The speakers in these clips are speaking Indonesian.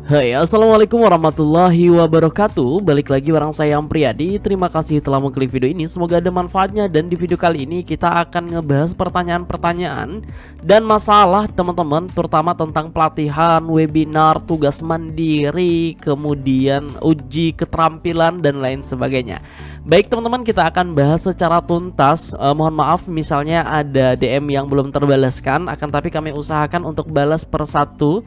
Hai, assalamualaikum warahmatullahi wabarakatuh. Balik lagi bareng saya Ampriyadi. Terima kasih telah mengklik video ini. Semoga ada manfaatnya. Dan di video kali ini kita akan ngebahas pertanyaan-pertanyaan dan masalah teman-teman, terutama tentang pelatihan, webinar, tugas mandiri, kemudian uji keterampilan dan lain sebagainya. Baik teman-teman, kita akan bahas secara tuntas. Mohon maaf misalnya ada DM yang belum terbalaskan, akan tapi kami usahakan untuk balas satu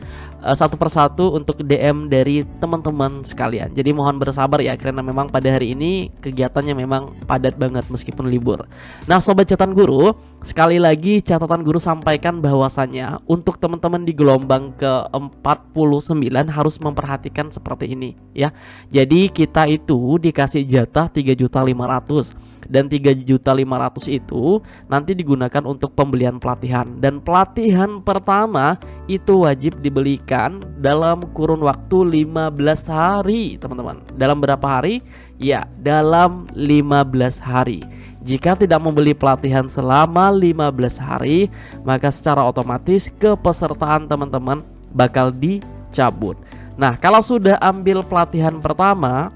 persatu untuk DM dari teman-teman sekalian. Jadi mohon bersabar ya, karena memang pada hari ini kegiatannya memang padat banget meskipun libur. Nah sobat catatan guru, sekali lagi catatan guru sampaikan bahwasannya untuk teman-teman di gelombang ke-49 harus memperhatikan seperti ini ya. Jadi kita itu dikasih jatah 3.500.000 dan 3.500.000 itu nanti digunakan untuk pembelian pelatihan. Dan pelatihan pertama itu wajib dibelikan dalam kurun waktu 15 hari teman-teman. Dalam berapa hari? Ya, dalam 15 hari. Jika tidak membeli pelatihan selama 15 hari, maka secara otomatis kepesertaan teman-teman bakal dicabut. Nah, kalau sudah ambil pelatihan pertama,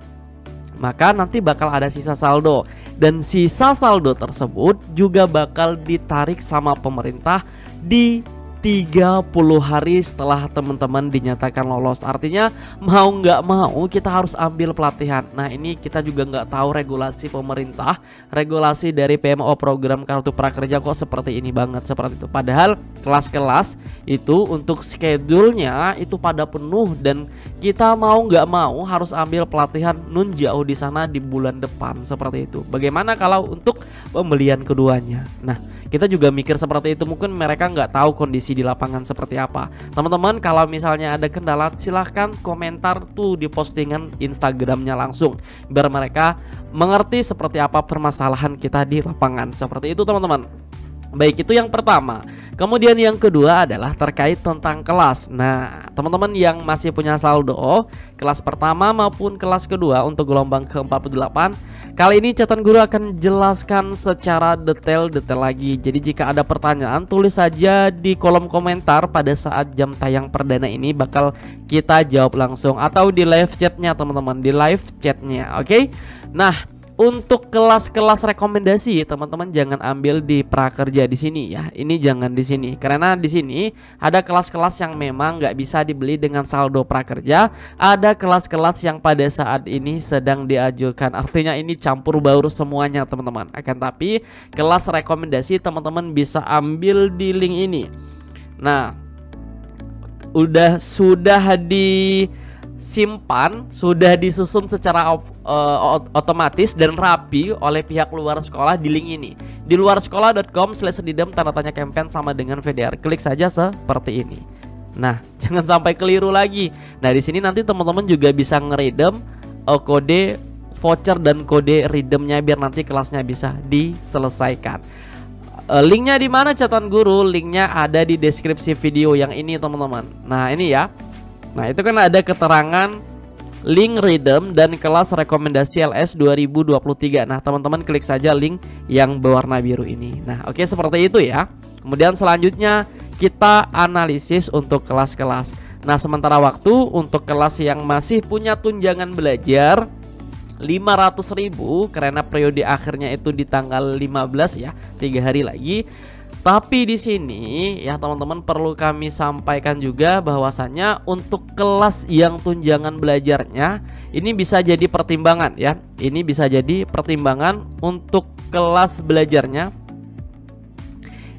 maka nanti bakal ada sisa saldo. Dan sisa saldo tersebut juga bakal ditarik sama pemerintah di 30 hari setelah teman-teman dinyatakan lolos. Artinya mau nggak mau kita harus ambil pelatihan. Nah ini kita juga nggak tahu regulasi pemerintah, regulasi dari PMO program Kartu Prakerja kok seperti ini banget, seperti itu. Padahal kelas-kelas itu untuk schedule-nya itu pada penuh, dan kita mau nggak mau harus ambil pelatihan nun jauh di sana di bulan depan, seperti itu. Bagaimana kalau untuk pembelian keduanya? Nah kita juga mikir seperti itu, mungkin mereka nggak tahu kondisi di lapangan seperti apa. Teman-teman kalau misalnya ada kendala silahkan komentar tuh di postingan Instagramnya langsung, biar mereka mengerti seperti apa permasalahan kita di lapangan. Seperti itu teman-teman. Baik, itu yang pertama. Kemudian yang kedua adalah terkait tentang kelas. Nah teman-teman yang masih punya saldo kelas pertama maupun kelas kedua untuk gelombang ke-48, kali ini catatan guru akan jelaskan secara detail lagi. Jadi jika ada pertanyaan tulis saja di kolom komentar, pada saat jam tayang perdana ini bakal kita jawab langsung, atau di live chatnya teman-teman, di live chatnya. Oke. Nah untuk kelas-kelas rekomendasi teman-teman jangan ambil di prakerja di sini ya. Ini jangan di sini, karena di sini ada kelas-kelas yang memang nggak bisa dibeli dengan saldo prakerja. Ada kelas-kelas yang pada saat ini sedang diajukan. Artinya ini campur baur semuanya teman-teman. Akan tapi kelas rekomendasi teman-teman bisa ambil di link ini. Nah sudah disimpan, sudah disusun secara otomatis dan rapi oleh pihak luar sekolah di link ini, di luarsekolah.com/didem tanda tanya campaign sama dengan VDR. Klik saja seperti ini. Nah jangan sampai keliru lagi. Nah di sini nanti teman-teman juga bisa ngeredeem kode voucher dan kode redeemnya biar nanti kelasnya bisa diselesaikan. Linknya di mana catatan guru? Linknya ada di deskripsi video yang ini teman-teman. Nah ini ya. Nah itu kan ada keterangan link redeem dan kelas rekomendasi LS 2023. Nah teman-teman klik saja link yang berwarna biru ini. Nah oke, seperti itu ya. Kemudian selanjutnya kita analisis untuk kelas-kelas. Nah sementara waktu untuk kelas yang masih punya tunjangan belajar 500.000, karena periode akhirnya itu di tanggal 15 ya, 3 hari lagi. Tapi di sini ya teman-teman perlu kami sampaikan juga bahwasannya untuk kelas yang tunjangan belajarnya ini bisa jadi pertimbangan ya. Ini bisa jadi pertimbangan untuk kelas belajarnya.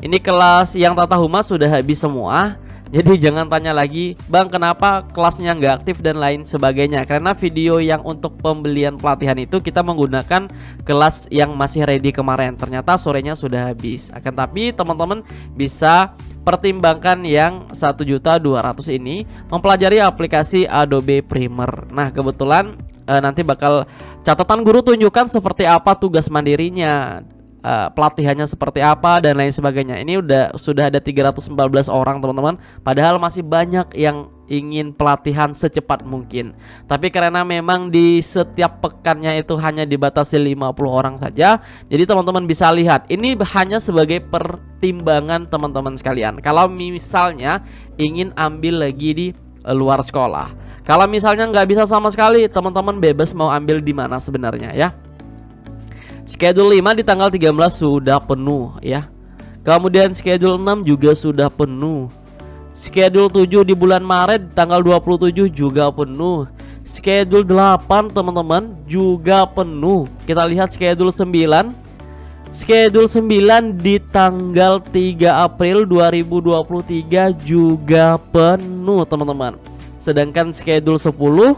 Ini kelas yang tata humas sudah habis semua. Jadi jangan tanya lagi, Bang kenapa kelasnya nggak aktif dan lain sebagainya. Karena video yang untuk pembelian pelatihan itu kita menggunakan kelas yang masih ready kemarin. Ternyata sorenya sudah habis. Akan tapi teman-teman bisa pertimbangkan yang 1.200.000 ini mempelajari aplikasi Adobe Premiere. Nah kebetulan nanti bakal catatan guru tunjukkan seperti apa tugas mandirinya, pelatihannya seperti apa dan lain sebagainya. Ini sudah ada 314 orang teman-teman. Padahal masih banyak yang ingin pelatihan secepat mungkin. Tapi karena memang di setiap pekannya itu hanya dibatasi 50 orang saja, jadi teman-teman bisa lihat ini hanya sebagai pertimbangan teman-teman sekalian. Kalau misalnya ingin ambil lagi di luar sekolah, Kalau misalnya nggak bisa sama sekali, teman-teman bebas mau ambil di mana sebenarnya ya. Schedule 5 di tanggal 13 sudah penuh ya. Kemudian schedule 6 juga sudah penuh. Schedule 7 di bulan Maret tanggal 27 juga penuh. Schedule 8 teman-teman juga penuh. Kita lihat schedule 9. Schedule 9 di tanggal 3 April 2023 juga penuh teman-teman. Sedangkan schedule 10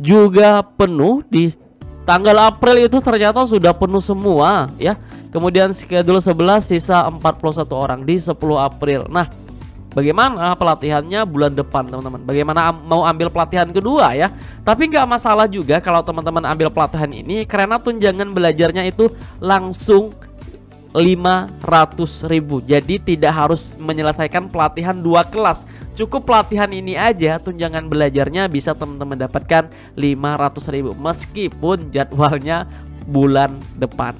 juga penuh. Di tanggal April itu ternyata sudah penuh semua ya. Kemudian schedule 11 sisa 41 orang di 10 April. Nah, bagaimana pelatihannya bulan depan teman-teman? Bagaimana mau ambil pelatihan kedua ya? Tapi nggak masalah juga kalau teman-teman ambil pelatihan ini, karena tunjangan belajarnya itu langsung 500.000. Jadi tidak harus menyelesaikan pelatihan 2 kelas. Cukup pelatihan ini aja, tunjangan belajarnya bisa teman-teman dapatkan 500.000 meskipun jadwalnya bulan depan.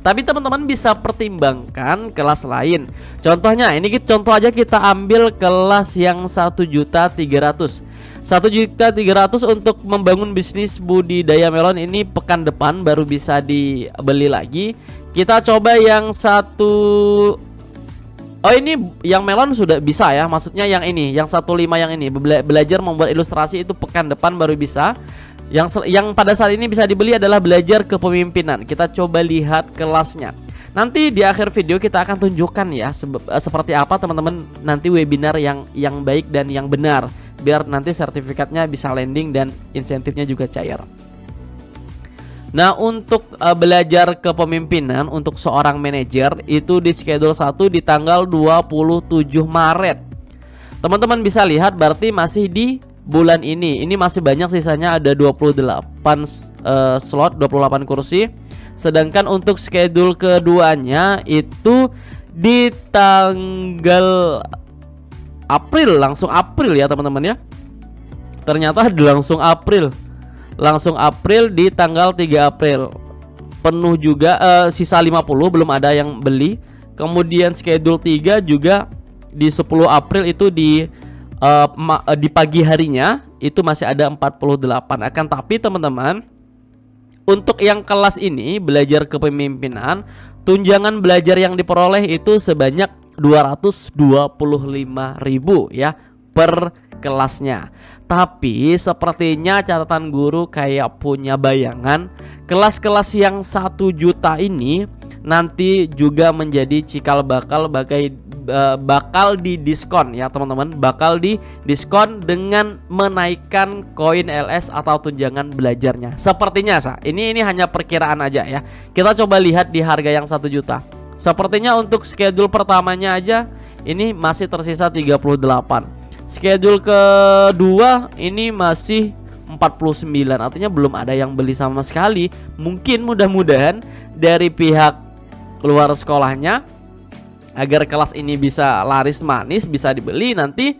Tapi teman-teman bisa pertimbangkan kelas lain. Contohnya ini contoh aja, kita ambil kelas yang 1.300.000. 1.300.000 untuk membangun bisnis budidaya melon ini pekan depan baru bisa dibeli lagi. Kita coba yang ini yang melon sudah bisa ya. Maksudnya yang ini, yang 15 yang ini, belajar membuat ilustrasi itu pekan depan baru bisa. Yang pada saat ini bisa dibeli adalah belajar kepemimpinan. Kita coba lihat kelasnya. Nanti di akhir video kita akan tunjukkan ya seperti apa teman-teman nanti webinar yang baik dan yang benar, biar nanti sertifikatnya bisa landing dan insentifnya juga cair. Nah, untuk belajar kepemimpinan untuk seorang manajer itu di schedule 1 di tanggal 27 Maret. Teman-teman bisa lihat berarti masih di bulan ini masih banyak, sisanya ada 28 slot, 28 kursi. Sedangkan untuk schedule keduanya itu di tanggal April, langsung April ya teman-teman ya. Ternyata langsung April di tanggal 3 April penuh juga, sisa 50 belum ada yang beli. Kemudian schedule 3 juga di 10 April itu di pagi harinya itu masih ada 48. Akan tapi teman-teman, untuk yang kelas ini belajar kepemimpinan, tunjangan belajar yang diperoleh itu sebanyak 225.000 ya per kelasnya. Tapi sepertinya catatan guru kayak punya bayangan, kelas-kelas yang 1 juta ini nanti juga menjadi cikal bakal bakal didiskon ya teman-teman, bakal didiskon dengan menaikkan koin LS atau tunjangan belajarnya. Sepertinya ini hanya perkiraan aja ya. Kita coba lihat di harga yang 1 juta. Sepertinya untuk schedule pertamanya aja ini masih tersisa 38. Schedule kedua ini masih 49, artinya belum ada yang beli sama sekali. Mungkin mudah-mudahan dari pihak luar sekolahnya, agar kelas ini bisa laris manis, bisa dibeli, nanti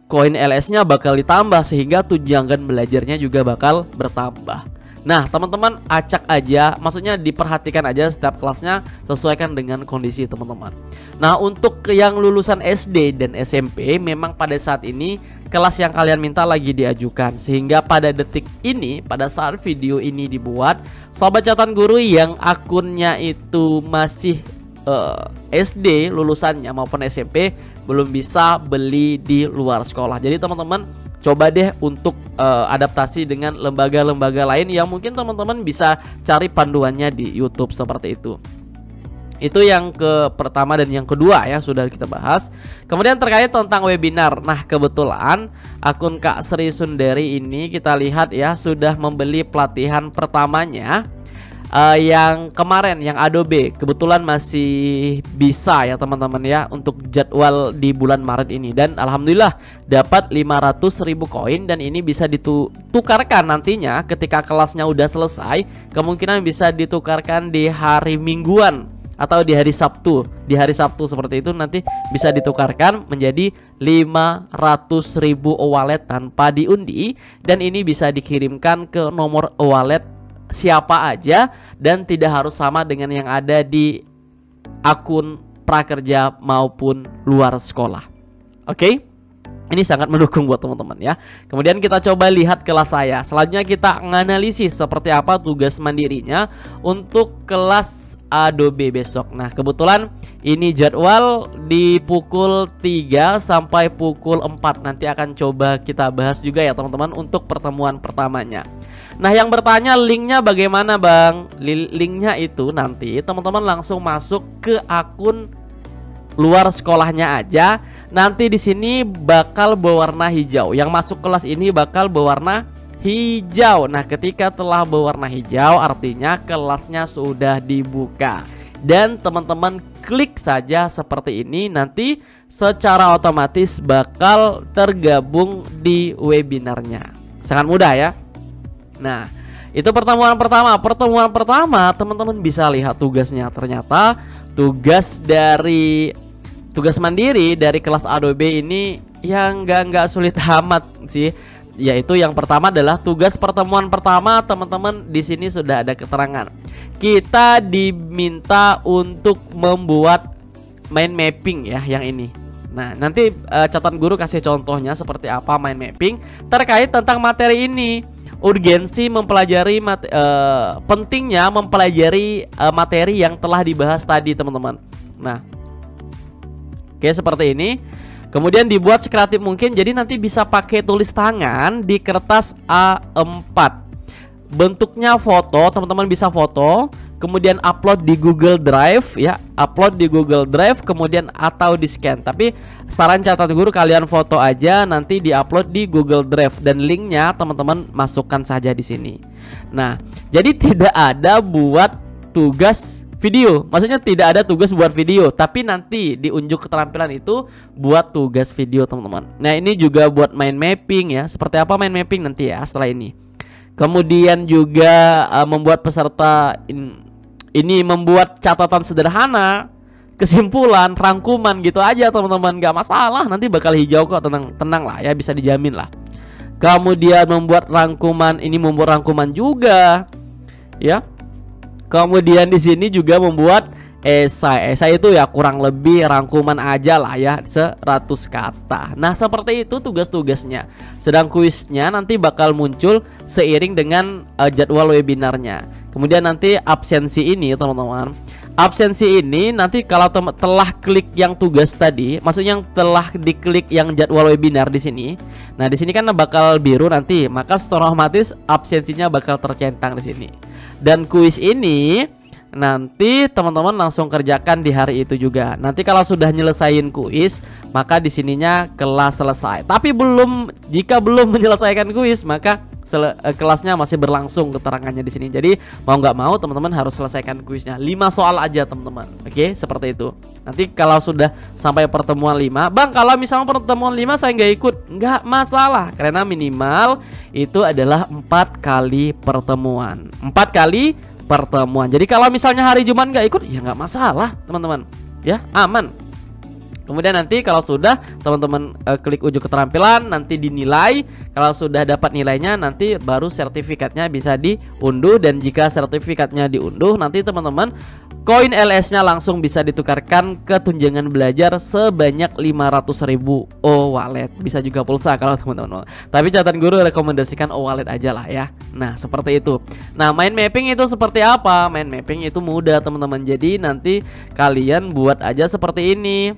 koin LS-nya bakal ditambah sehingga tunjangan belajarnya juga bakal bertambah. Nah teman-teman, acak aja, maksudnya diperhatikan aja setiap kelasnya, sesuaikan dengan kondisi teman-teman. Nah untuk yang lulusan SD dan SMP, memang pada saat ini kelas yang kalian minta lagi diajukan, sehingga pada detik ini, pada saat video ini dibuat, sobat catatan guru yang akunnya itu masih SD lulusannya maupun SMP belum bisa beli di luar sekolah. Jadi teman-teman coba deh untuk adaptasi dengan lembaga-lembaga lain yang mungkin teman-teman bisa cari panduannya di YouTube seperti itu. Itu yang pertama dan yang kedua ya sudah kita bahas. Kemudian terkait tentang webinar. Nah, kebetulan akun Kak Sri Sundari ini kita lihat ya sudah membeli pelatihan pertamanya. Yang kemarin yang Adobe kebetulan masih bisa ya teman-teman ya untuk jadwal di bulan Maret ini, dan alhamdulillah dapat 500.000 koin, dan ini bisa ditukarkan nantinya ketika kelasnya udah selesai. Kemungkinan bisa ditukarkan di hari Mingguan atau di hari Sabtu. Di hari Sabtu seperti itu nanti bisa ditukarkan menjadi 500.000 e-wallet tanpa diundi, dan ini bisa dikirimkan ke nomor e-wallet siapa aja dan tidak harus sama dengan yang ada di akun prakerja maupun luar sekolah. Oke? Ini sangat mendukung buat teman-teman ya. Kemudian kita coba lihat kelas saya. Selanjutnya kita menganalisis seperti apa tugas mandirinya untuk kelas Adobe besok. Nah, kebetulan ini jadwal di pukul 3 sampai pukul 4. Nanti akan coba kita bahas juga ya teman-teman untuk pertemuan pertamanya. Nah, yang bertanya linknya bagaimana Bang? Linknya itu nanti teman-teman langsung masuk ke akun luar sekolahnya aja. Nanti di sini bakal berwarna hijau. Yang masuk kelas ini bakal berwarna hijau. Nah, ketika telah berwarna hijau artinya kelasnya sudah dibuka. Dan teman-teman klik saja seperti ini, nanti secara otomatis bakal tergabung di webinarnya. Sangat mudah ya. Nah, itu pertemuan pertama. Pertemuan pertama teman-teman bisa lihat tugasnya. Ternyata tugas mandiri dari kelas Adobe ini yang nggak sulit amat sih. Yaitu yang pertama adalah tugas pertemuan pertama, teman-teman di sini sudah ada keterangan. Kita diminta untuk membuat mind mapping ya yang ini. Nah, nanti catatan guru kasih contohnya seperti apa mind mapping terkait tentang materi ini. Urgensi mempelajari pentingnya mempelajari materi yang telah dibahas tadi, teman-teman. Nah, oke, seperti ini. Kemudian dibuat sekreatif mungkin. Jadi nanti bisa pakai tulis tangan di kertas A4. Bentuknya foto, teman-teman bisa foto, kemudian upload di Google Drive ya, upload di Google Drive kemudian atau di scan. Tapi saran catatan guru kalian foto aja, nanti diupload di Google Drive dan linknya teman-teman masukkan saja di sini. Nah, jadi tidak ada buat tugas video, maksudnya tidak ada tugas buat video, tapi nanti di unjuk keterampilan itu buat tugas video teman-teman. Nah, ini juga buat mind mapping ya. Seperti apa mind mapping nanti ya setelah ini. Kemudian juga membuat peserta ini membuat catatan sederhana, kesimpulan, rangkuman gitu aja teman-teman, nggak masalah, nanti bakal hijau kok, tenang lah ya, bisa dijamin lah. Kemudian membuat rangkuman, ini membuat rangkuman juga ya. Kemudian di sini juga membuat esai itu ya kurang lebih rangkuman aja lah ya, 100 kata. Nah, seperti itu tugas-tugasnya. Sedang kuisnya nanti bakal muncul seiring dengan jadwal webinarnya. Kemudian nanti absensi ini teman-teman. Absensi ini nanti kalau telah klik yang tugas tadi, maksudnya yang telah diklik yang jadwal webinar di sini. Nah, di sini kan bakal biru nanti, maka secara otomatis absensinya bakal tercentang di sini. Dan kuis ini nanti teman-teman langsung kerjakan di hari itu juga. Nanti kalau sudah nyelesain kuis, maka di sininya kelas selesai. Tapi jika belum menyelesaikan kuis, maka kelasnya masih berlangsung keterangannya di sini. Jadi mau nggak mau teman-teman harus selesaikan kuisnya. 5 soal aja teman-teman. Oke, seperti itu. Nanti kalau sudah sampai pertemuan 5, Bang, kalau misalnya pertemuan 5 saya nggak ikut, nggak masalah, karena minimal itu adalah 4 kali pertemuan. 4 kali pertemuan. Jadi kalau misalnya hari Jumat nggak ikut, ya nggak masalah teman-teman, ya aman. Kemudian nanti kalau sudah teman-teman klik ujuk keterampilan, nanti dinilai. Kalau sudah dapat nilainya, nanti baru sertifikatnya bisa diunduh. Dan jika sertifikatnya diunduh, nanti teman-teman koin LS-nya langsung bisa ditukarkan ke tunjangan belajar sebanyak 500.000 O-wallet. Bisa juga pulsa kalau teman-teman. Tapi catatan guru rekomendasikan O-wallet aja lah ya. Nah, seperti itu. Nah, mind mapping itu seperti apa? Mind mapping itu mudah teman-teman. Jadi nanti kalian buat aja seperti ini.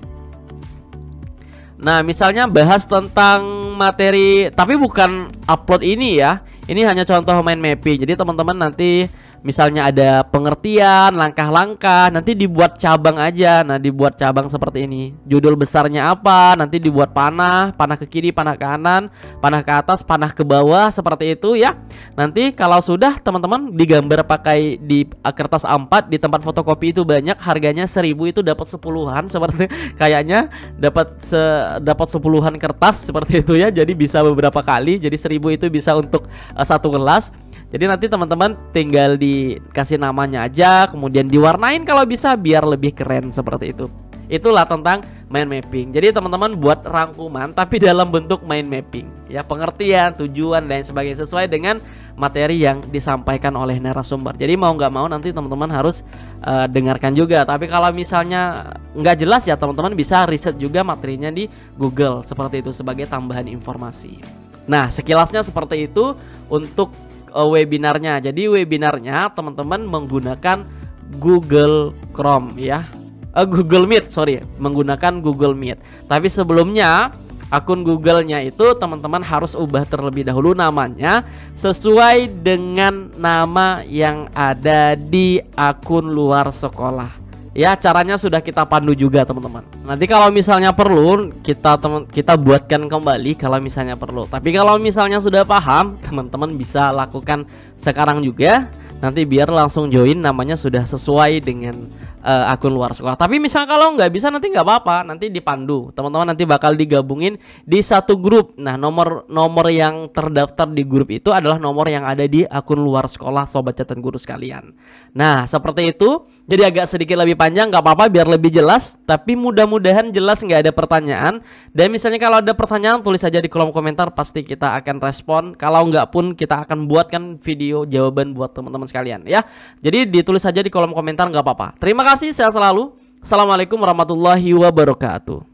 Nah, misalnya bahas tentang materi, tapi bukan upload ini ya. Ini hanya contoh mind mapping. Jadi teman-teman nanti misalnya ada pengertian, langkah-langkah, nanti dibuat cabang aja. Nah, dibuat cabang seperti ini. Judul besarnya apa, nanti dibuat panah ke kiri, panah ke kanan, panah ke atas, panah ke bawah, seperti itu ya. Nanti kalau sudah teman-teman digambar pakai di kertas A4, di tempat fotokopi itu banyak, harganya 1000 itu dapat 10-an seperti kayaknya dapat 10-an kertas seperti itu ya. Jadi bisa beberapa kali. Jadi 1000 itu bisa untuk satu kelas. Jadi nanti teman-teman tinggal dikasih namanya aja, kemudian diwarnain kalau bisa biar lebih keren seperti itu. Itulah tentang mind mapping. Jadi teman-teman buat rangkuman tapi dalam bentuk mind mapping ya, pengertian, tujuan dan sebagainya sesuai dengan materi yang disampaikan oleh narasumber. Jadi mau nggak mau nanti teman-teman harus dengarkan juga. Tapi kalau misalnya nggak jelas ya teman-teman bisa riset juga materinya di Google seperti itu sebagai tambahan informasi. Nah, sekilasnya seperti itu untuk webinarnya. Jadi webinarnya teman-teman menggunakan Google Chrome ya. Google Meet, menggunakan Google Meet. Tapi sebelumnya akun Google-nya itu teman-teman harus ubah terlebih dahulu namanya sesuai dengan nama yang ada di akun luar sekolah. Ya, caranya sudah kita pandu juga teman-teman. Nanti kalau misalnya perlu kita buatkan kembali kalau misalnya perlu. Tapi kalau misalnya sudah paham, teman-teman bisa lakukan sekarang juga. Nanti biar langsung join namanya sudah sesuai dengan akun luar sekolah. Tapi misalnya kalau nggak bisa nanti nggak apa-apa, nanti dipandu. Teman-teman nanti bakal digabungin di satu grup. Nah, nomor yang terdaftar di grup itu adalah nomor yang ada di akun luar sekolah sobat catatan guru sekalian. Nah, seperti itu. Jadi agak sedikit lebih panjang, nggak apa-apa biar lebih jelas. Tapi mudah-mudahan jelas, nggak ada pertanyaan. Dan misalnya kalau ada pertanyaan tulis saja di kolom komentar, pasti kita akan respon. Kalau nggak pun kita akan buatkan video jawaban buat teman-teman sekalian ya. Jadi ditulis saja di kolom komentar, nggak apa-apa. Terima kasih, sehat selalu. Assalamualaikum warahmatullahi wabarakatuh.